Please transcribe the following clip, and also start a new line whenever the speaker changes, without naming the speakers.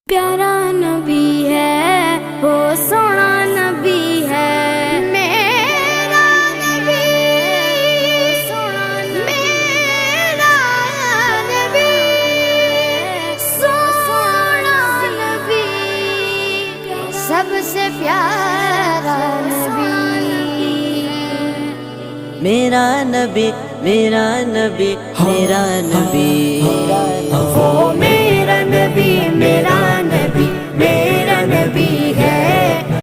प्यारा नबी है वो सोना नबी है मेरा नबी सोना मेरा नबी सोना नबी सबसे प्यारा नबी
मेरा नबी मेरा नबी मेरा नबी
वो मेरा नबी मेरा